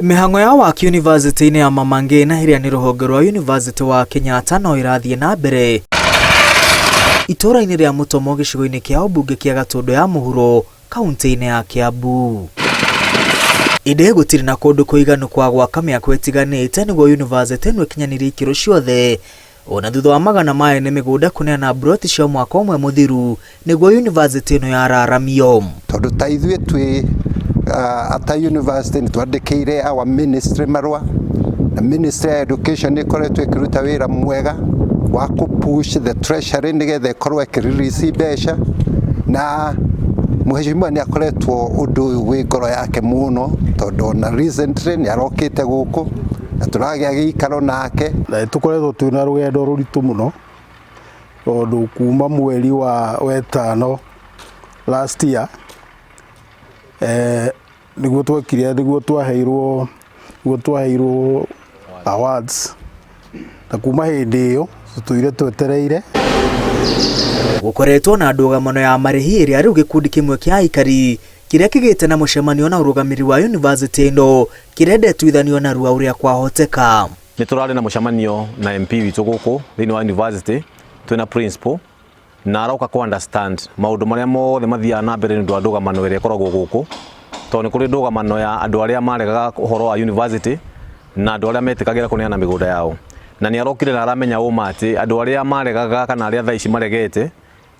Mihango ya waki university-inĩ ya Mama Ngina ĩrĩa nĩ rũhonge rwa University wa Kenyatta no ĩrathiĩ na mbere itũra-inĩ rĩa Mutomo gĩcigo-inĩ kĩa ũmbunge kĩa Gatũndũ ya mũhuro kaunti-inĩ ya Kiambu. Ĩndĩ gũtirĩ na kũndũ kũiganu kwa gwaka mĩako ĩtiganĩte nĩguo university ĩno ĩkinyanĩrie ikĩro ciothe. Ona thutha wa magana maya nĩ mĩgũnda kũneana broti cia mwaka ũmwe mũthiru nĩguo university ĩno yararamio. Tondũ ta ithuĩ twĩ ata university nĩ twandĩkĩire our ministry marũa na Ministry of Education ĩkoretwo ĩkĩruta wĩra mwega wa push the treasury nĩgetha ĩkorwo ĩkĩrelease mbeca, na Mheshimiwa nĩ akoretwo ũndũ ũyũ wĩ ngoro yake mũno tondũ na recently nĩ arokĩte gũkũ na tũragĩa gĩikaro nake. Na tũkoretwo twĩna rũgendo rũritũ mũno tondũ kuma mweri wa wetano last year nĩguo twekire nĩguo twaheirwo awards, na kuma hĩndĩ ĩyo tũtũire twetereire. Gũkoretwo na ndũgamano ya marĩhi ĩrĩa rĩu gĩkundi kĩmwe kĩa aikari kĩrĩa kĩgĩte na mũcemanio na ũrũgamĩrĩri wa university ĩno kĩrenda tuithanio na rua ũrĩa kwahoteka. Nĩ tũrarĩ na mũcemanio na MP witũ gũkũ thĩinĩ wa university twĩna principal na aroka ku understand maũndũ marĩa mothe mathiaga na mbere nĩ ũndũ wa ndũgamano ĩrĩa ĩkoragwo gũkũ, tondũ nĩ kũrĩ ndũgamano ya andũ arĩa maregaga ũhoro wa university na andũ arĩa metĩkagĩra kũneana mĩgũnda yao, na nĩ arokire na aramenya ũma atĩ andũ arĩa maregaga kana arĩa thaa ici maregete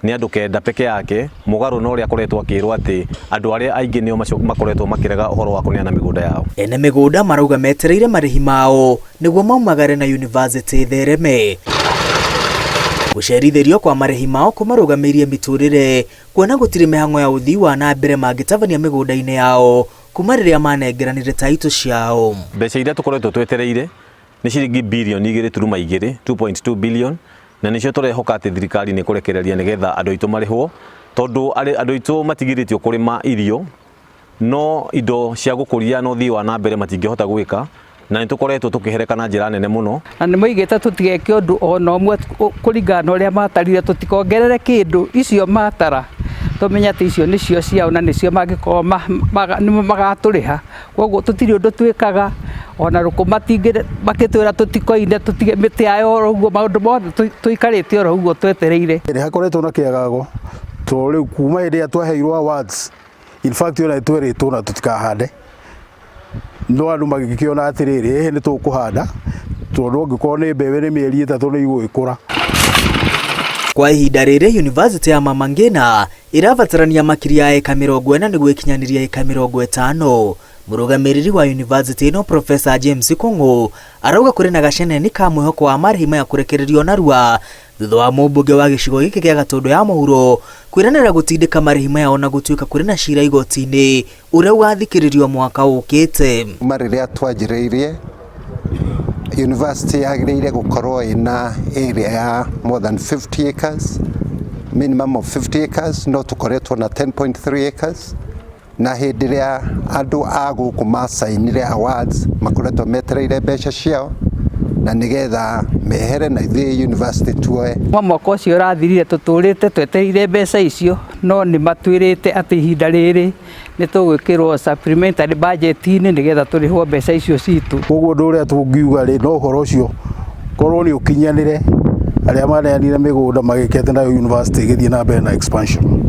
nĩ andũ kenda peke yake, mũgarũ na ũrĩa akoretwo akĩrwo atĩ andũ arĩa aingĩ nĩo makoretwo makĩrega ũhoro wa kũneana mĩgũnda yao. Ene mĩgũnda marauga metereire marĩhi mao nĩguo maumagare na university thereme. Gũcerithĩrio kwa marĩhi mao kũmarũgamĩirie mĩtũrĩre kuona gũtirĩ mĩhango ya ũthii wa na mbere mangĩtabania mĩgũnda-inĩ yao kuma rĩrĩa manengeranire taito ciao. Mbeca iria tũkoretwo twetereire nĩ ciringi birioni 2.2 2.2 billion, na nĩcio tũrehoka atĩ thirikari nĩ kũrekereria nĩgetha andũ aitũ marĩhwo, tondũ andũ aitũ matigirĩtio kũrĩma irio no indo cia gũkũria no ũthii wa na mbere matingĩhota gwĩka, na nĩ tũkoretwo tũkĩhereka na njĩra nene mũno. Na nĩ moigĩte tũtigeke ũndũ ona ũmwe kũringana na ũrĩa matarire, tũtikongerere kĩndũ, icio matara tũmenya atĩ icio nĩcio ciao na nĩcio mangĩkorwo magatũrĩha. Koguo tũtirĩ ũndũ twĩkaga ona rũkũ makĩtwĩra tũtikoine tũtige mĩtĩ yayo oro ũguo, maũndũ mothe tũikarĩte oro ũguo twetereire. Nĩ hakoretwo na kĩagago tondũ rĩu kuma hĩndĩ ĩrĩa twaheirwo awards, in fact ona twĩrĩtwo na tũtikahande, no andũ magĩkĩona atĩrĩrĩ nĩ tũkũhanda tondũ angĩkorwo nĩ mbembe nĩ mĩeri 3 nĩ igũgĩkũra. Kwa ihinda rĩrĩ university ya Mama Ngina ĩrabatarania makĩria ya eka 40 nĩguo ĩkinyanirie eka 50. Mũrũgamĩrĩri wa university ĩno Professor James Kung'u arauga kũrĩ na gaceneni ka mwĩhoko wa marĩhi maya kũrekererio narua thutha wa mũmbunge wa gĩcigo gĩkĩ gĩa Gatũndũ ya mũhuro kwĩranĩra gũtindĩka marĩhi maya ona gũtuĩka kũrĩ na cira igoti-inĩ ũrĩa ũgathikĩrĩrio mwaka ũkĩte. Marĩrĩa twanjĩrĩirie university yagĩrĩire gũkorwo ĩna area ya more than 50 acres, minimum of 50 acres, no tũkoretwo na 10.3 acres, na hĩndĩ ĩrĩa andũ a gũkũ masainire awards makoretwo metereire mbeca ciao na nĩgetha mehere na ithuĩ university tuoe. Mwaka ũcio ũrathirire tũtũrĩte twetereire mbeca icio, no nĩ matwĩrĩte atĩ ihinda rĩrĩ nĩ tũgwĩkĩrwo supplementary budget-inĩ nĩgetha tũrĩhwo mbeca icio citũ. Koguo ũndũ ũrĩa tũngiuga rĩ no ũhoro ũcio korwo nĩ ũkinyanĩre, arĩa maneanire mĩgũnda magĩkete nayo university ĩgĩthiĩ na mbere na expansion.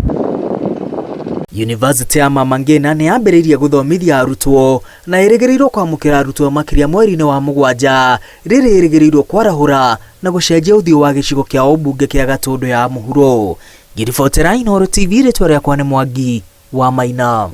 University ya Mama Ngina nĩ yambĩrĩirie gũthomithia arutwo na ĩrĩgĩrĩirwo kwamũkĩra arutwo makĩria mweri-inĩ wa 7, rĩrĩ ĩrĩgĩrĩirwo kwarahũra na gũcenjia ũthiũ wa gĩcigo kĩa ũmbunge kĩa Gatũndũ ya mũhuro. Ngĩribotera Inooro TV, rĩtwa rĩakwa nĩ Mwangi wa Maina.